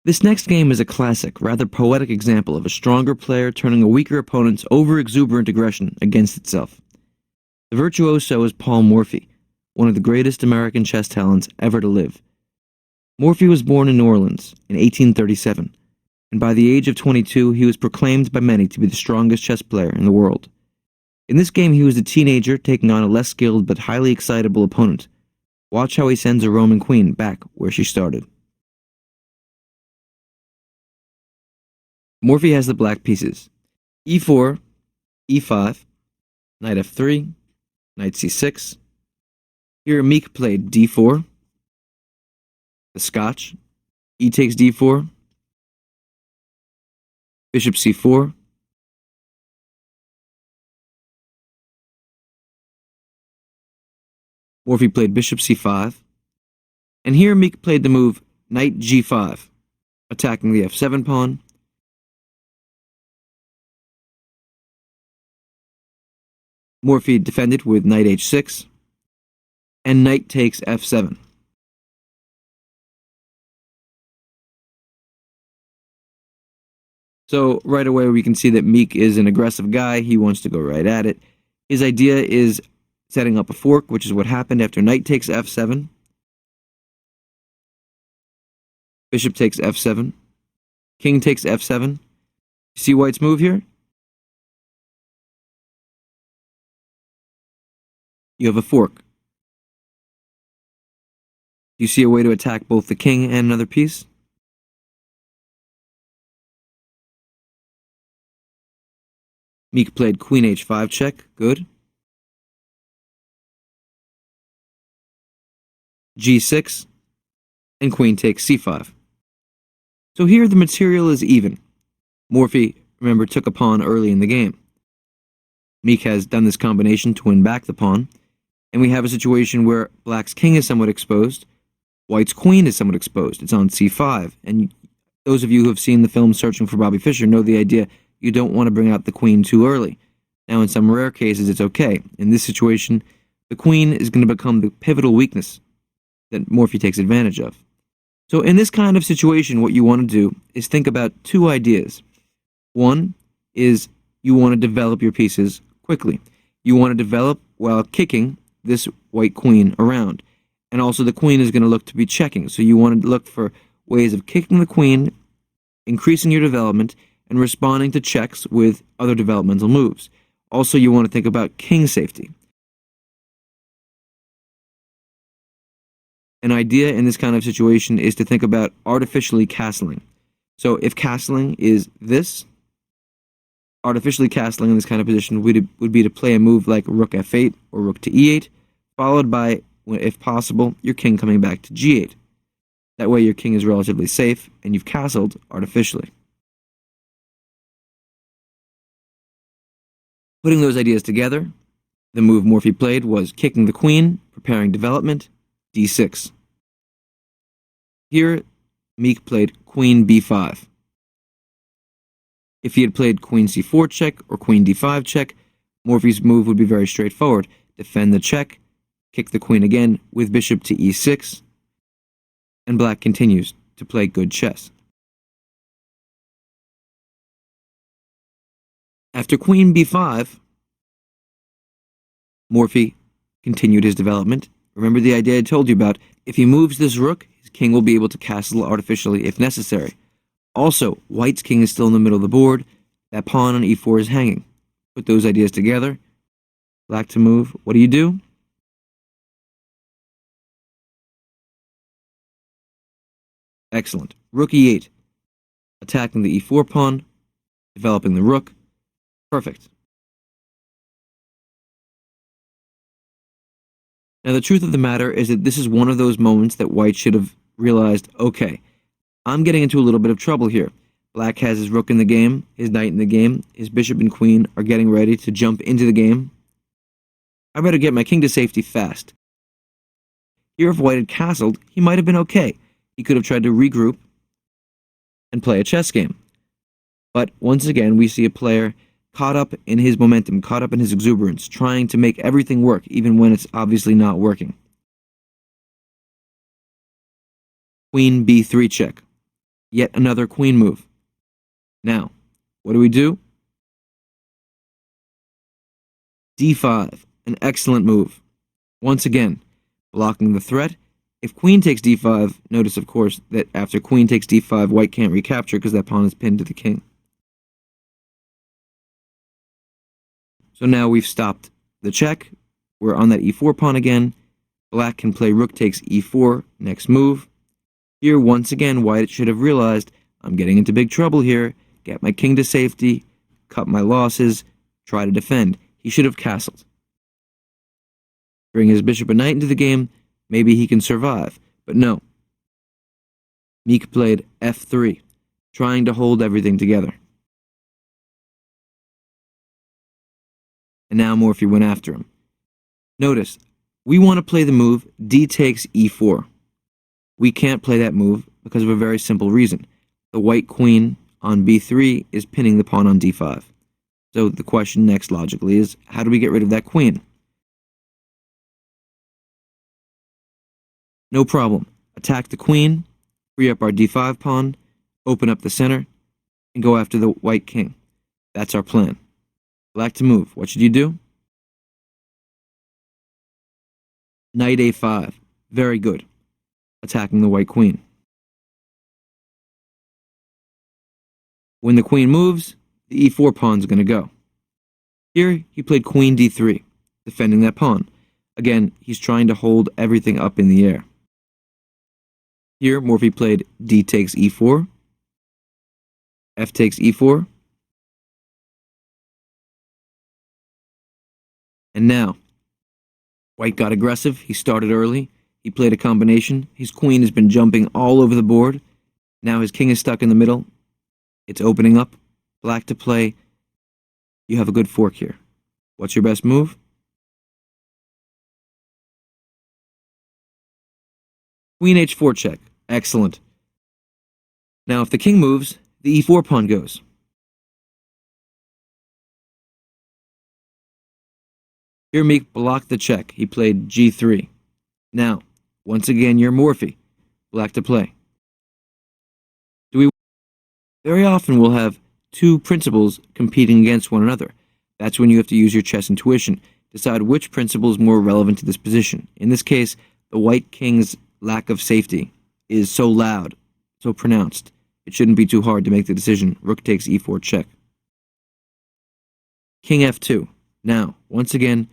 This next game is a classic, rather poetic example of a stronger player turning a weaker opponent's over-exuberant aggression against itself. The virtuoso is Paul Morphy, one of the greatest American chess talents ever to live. Morphy was born in New Orleans in 1837, and by the age of 22 he was proclaimed by many to be the strongest chess player in the world. In this game he was a teenager taking on a less skilled but highly excitable opponent. Watch how he sends a Roman queen back where she started. Morphy has the black pieces: e4, e5, knight f3, knight c6. Here Meek played d4, the Scotch, e takes d4, bishop c4, Morphy played bishop c5, and here Meek played the move knight g5, attacking the f7 pawn. Morphy defended with knight h6, and knight takes f7. So right away we can see that Meek is an aggressive guy. He wants to go right at it. His idea is setting up a fork, which is what happened after knight takes f7. Bishop takes f7. King takes f7. See White's move here? You have a fork. You see a way to attack both the king and another piece? Meek played queen h5 check, good. g6, and queen takes c5. So here the material is even. Morphy, remember, took a pawn early in the game. Meek has done this combination to win back the pawn, and we have a situation where Black's king is somewhat exposed, White's queen is somewhat exposed. It's on c5, and those of you who have seen the film Searching for Bobby Fischer know the idea you don't want to bring out the queen too early. Now, in some rare cases, it's okay. In this situation, the queen is going to become the pivotal weakness that Morphy takes advantage of. So in this kind of situation, what you want to do is think about two ideas. One is you want to develop your pieces quickly. You want to develop while kicking this white queen around. And also the queen is going to look to be checking. So you want to look for ways of kicking the queen, increasing your development, and responding to checks with other developmental moves. Also, you want to think about king safety. An idea in this kind of situation is to think about artificially castling. So if castling is this, artificially castling in this kind of position would be to play a move like rook f8 or rook to e8, followed by, if possible, your king coming back to g8. That way your king is relatively safe, and you've castled artificially. Putting those ideas together, the move Morphy played was kicking the queen, preparing development, d6. Here, Meek played queen b5. If he had played queen c4 check or queen d5 check, Morphy's move would be very straightforward. Defend the check, kick the queen again with bishop to e6, and Black continues to play good chess. After queen b5, Morphy continued his development. Remember the idea I told you about? If he moves this rook, his king will be able to castle artificially if necessary. Also, White's king is still in the middle of the board. That pawn on e4 is hanging. Put those ideas together. Black to move. What do you do? Excellent. Rook e8. Attacking the e4 pawn. Developing the rook. Perfect. Now, the truth of the matter is that this is one of those moments that White should have realized, okay, I'm getting into a little bit of trouble here. Black has his rook in the game, his knight in the game, his bishop and queen are getting ready to jump into the game. I better get my king to safety fast. Here, if White had castled, he might have been okay. He could have tried to regroup and play a chess game. But once again, we see a player caught up in his momentum, caught up in his exuberance, trying to make everything work, even when it's obviously not working. Queen b3 check. Yet another queen move. Now, what do we do? d5, an excellent move. Once again, blocking the threat. If queen takes d5, notice of course that after queen takes d5, white can't recapture because that pawn is pinned to the king. So now we've stopped the check. We're on that e4 pawn again. Black can play rook takes e4, next move. Here, once again, white should have realized, I'm getting into big trouble here. Get my king to safety, cut my losses, try to defend. He should have castled. Bring his bishop and knight into the game, maybe he can survive. But no. Meek played f3, trying to hold everything together. And now Morphy went after him. Notice, we want to play the move d takes e4. We can't play that move because of a very simple reason. The white queen on b3 is pinning the pawn on d5. So the question next logically is, how do we get rid of that queen? No problem. Attack the queen, free up our d5 pawn, open up the center, and go after the white king. That's our plan. Black to move. What should you do? Knight a5. Very good. Attacking the white queen. When the queen moves, the e4 pawn is going to go. Here, he played queen d3, defending that pawn. Again, he's trying to hold everything up in the air. Here, Morphy played d takes e4, f takes e4, and now, white got aggressive. He started early. He played a combination. His queen has been jumping all over the board. Now his king is stuck in the middle. It's opening up. Black to play. You have a good fork here. What's your best move? Queen h4 check. Excellent. Now if the king moves, the e4 pawn goes. Here Meek blocked the check. He played g3. Now, once again, you're Morphy. Black to play. Very often we'll have two principles competing against one another. That's when you have to use your chess intuition. Decide which principle is more relevant to this position. In this case, the white king's lack of safety is so loud, so pronounced. It shouldn't be too hard to make the decision. Rook takes e4 check. King f2. Now, once again,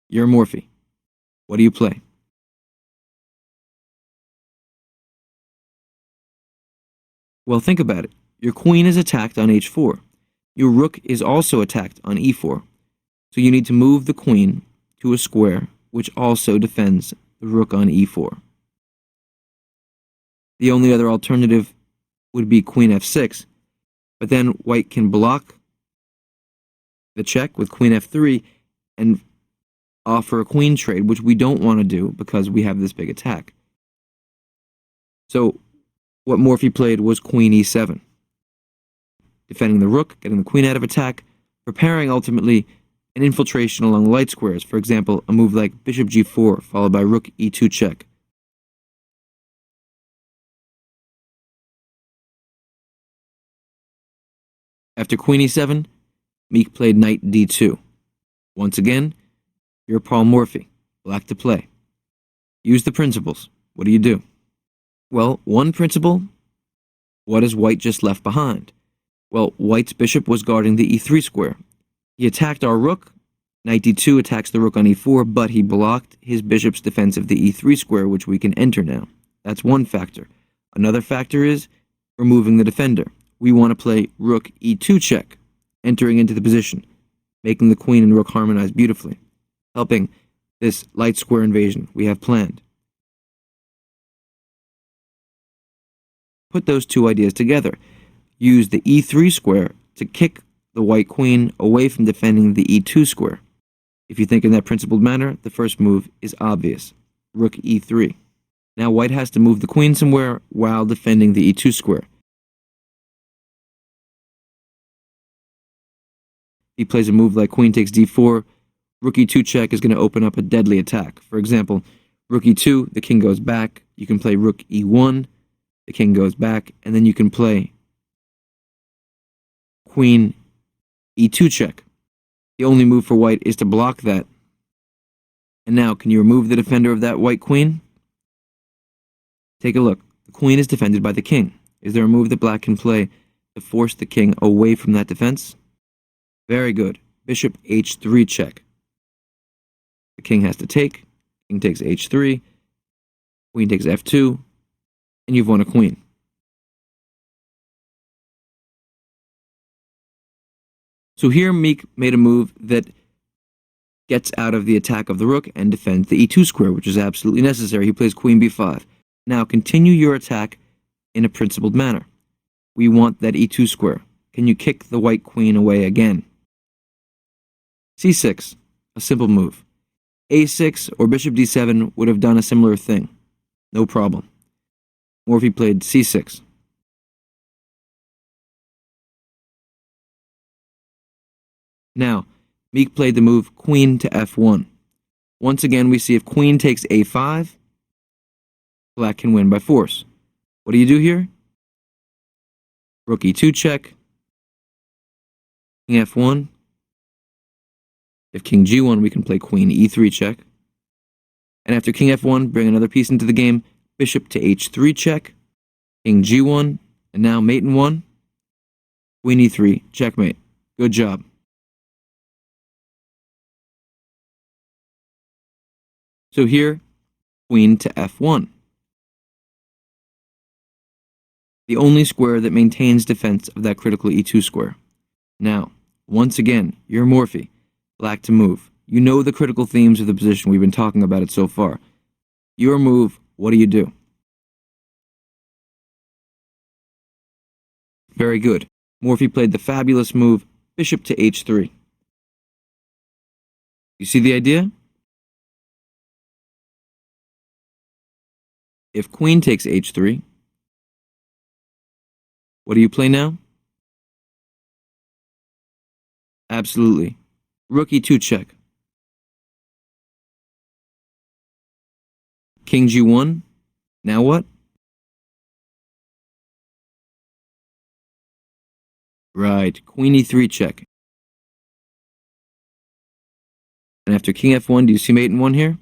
you're Morphy. What do you play? Well, think about it. Your queen is attacked on h4. Your rook is also attacked on e4. So you need to move the queen to a square, which also defends the rook on e4. The only other alternative would be queen f6, but then white can block the check with queen f3 and offer a queen trade, which we don't want to do because we have this big attack. So what Morphy played was queen e7. Defending the rook, getting the queen out of attack, preparing ultimately an infiltration along the light squares. For example, a move like bishop g4 followed by rook e2 check. After queen e7, Meek played knight d2. Once again, you're Paul Morphy. Black to play. Use the principles. What do you do? Well, one principle, what has white just left behind? Well, white's bishop was guarding the e3 square. He attacked our rook. Knight d2 attacks the rook on e4, but he blocked his bishop's defense of the e3 square, which we can enter now. That's one factor. Another factor is removing the defender. We want to play rook e2 check, entering into the position, making the queen and rook harmonize beautifully, helping this light square invasion we have planned. Put those two ideas together. Use the e3 square to kick the white queen away from defending the e2 square. If you think in that principled manner, the first move is obvious. Rook e3. Now white has to move the queen somewhere while defending the e2 square. He plays a move like queen takes d4. Rook e2 check is going to open up a deadly attack. For example, rook e2, the king goes back. You can play rook e1. The king goes back, and then you can play queen e2 check. The only move for white is to block that. And now, can you remove the defender of that white queen? Take a look. The queen is defended by the king. Is there a move that black can play to force the king away from that defense? Very good. Bishop h3 check. The king has to take. King takes h3. Queen takes f2. And you've won a queen. So here Meek made a move that gets out of the attack of the rook and defends the e2 square, which is absolutely necessary. He plays queen b5. Now continue your attack in a principled manner. We want that e2 square. Can you kick the white queen away again? c6, a simple move. a6 or bishop d7 would have done a similar thing. No problem. Morphy played c6. Now, Meek played the move queen to f1. Once again, we see if queen takes a5, black can win by force. What do you do here? Rook e2 check. King f1. If king g1, we can play queen e3 check. And after king f1, bring another piece into the game. Bishop to h3 check. King g1. And now mate in 1. Queen e3, checkmate. Good job. So here, queen to f1. The only square that maintains defense of that critical e2 square. Now, once again, you're Morphy. Black to move. You know the critical themes of the position. We've been talking about it so far. Your move, what do you do? Very good. Morphy played the fabulous move, bishop to h3. You see the idea? If queen takes h3, what do you play now? Absolutely. Rook e2 check. King g1. Now what? Right. Queen e3 check. And after king f1, do you see mate in 1 here?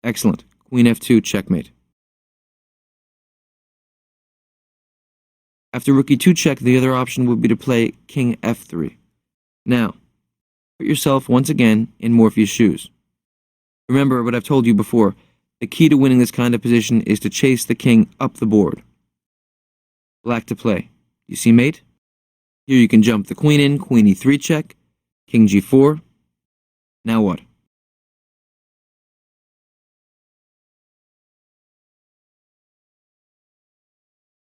Excellent. Queen f2 checkmate. After rook e2 check, the other option would be to play king f3. Now, put yourself once again in Morphy's shoes. Remember what I've told you before, the key to winning this kind of position is to chase the king up the board. Black to play. You see mate? Here you can jump the queen in, queen e3 check, king g4. Now what?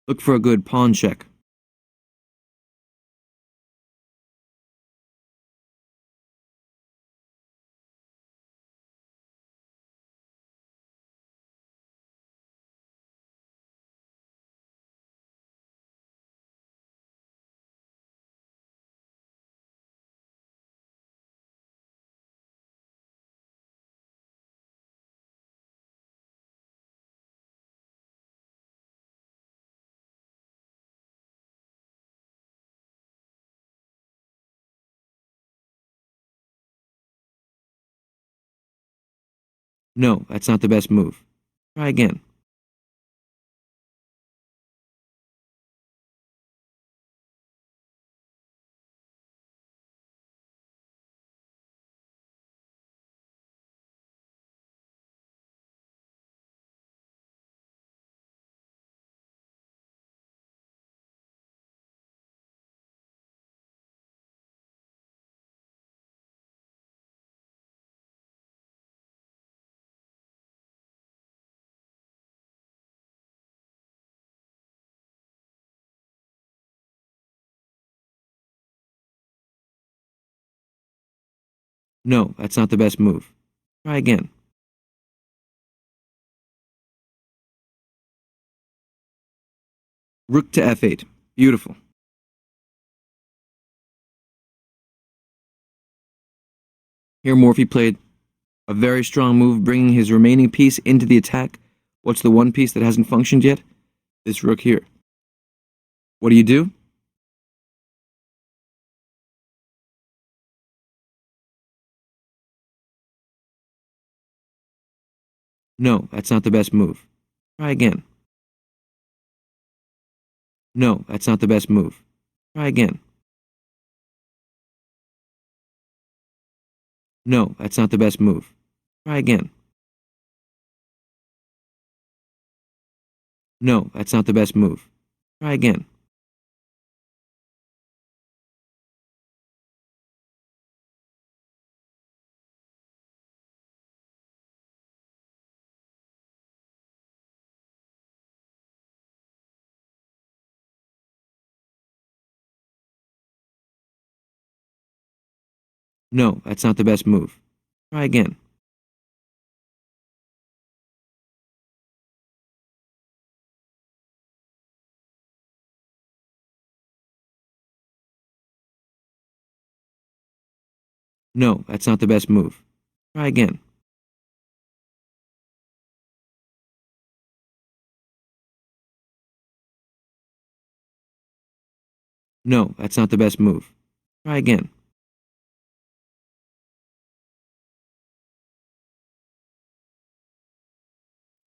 Look for a good pawn check. No, that's not the best move. Try again. No, that's not the best move. Try again. Rook to f8. Beautiful. Here Morphy played A very strong move, bringing his remaining piece into the attack. What's the one piece that hasn't functioned yet? This rook here. What do you do? No, that's not the best move. Try again. No, that's not the best move. Try again. No, that's not the best move. Try again. No, that's not the best move. Try again. No, that's not the best move. Try again. No, that's not the best move. Try again. No, that's not the best move. Try again.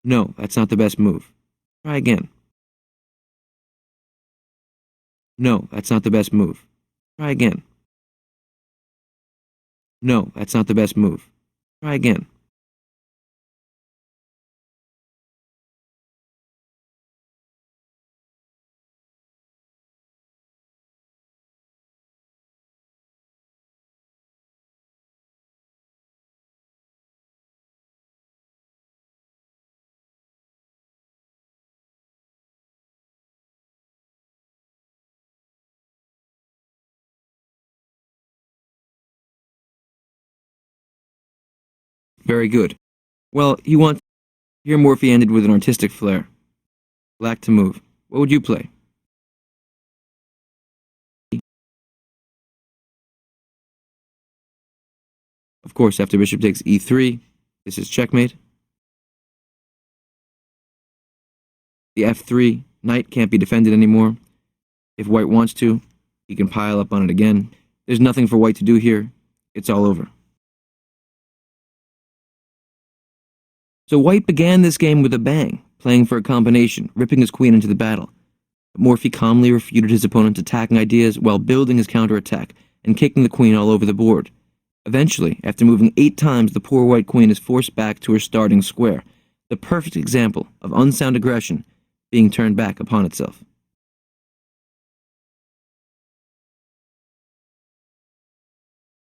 No, that's not the best move. Try again. No, that's not the best move. Try again. No, that's not the best move. Try again. Very good. Well, here Morphy ended with an artistic flair. Black to move. What would you play? Of course, after bishop takes e3, this is checkmate. The f3, knight can't be defended anymore. If white wants to, he can pile up on it again. There's nothing for white to do here. It's all over. So white began this game with a bang, playing for a combination, ripping his queen into the battle. But Morphy calmly refuted his opponent's attacking ideas while building his counterattack and kicking the queen all over the board. Eventually, after moving 8 times, the poor white queen is forced back to her starting square, the perfect example of unsound aggression being turned back upon itself.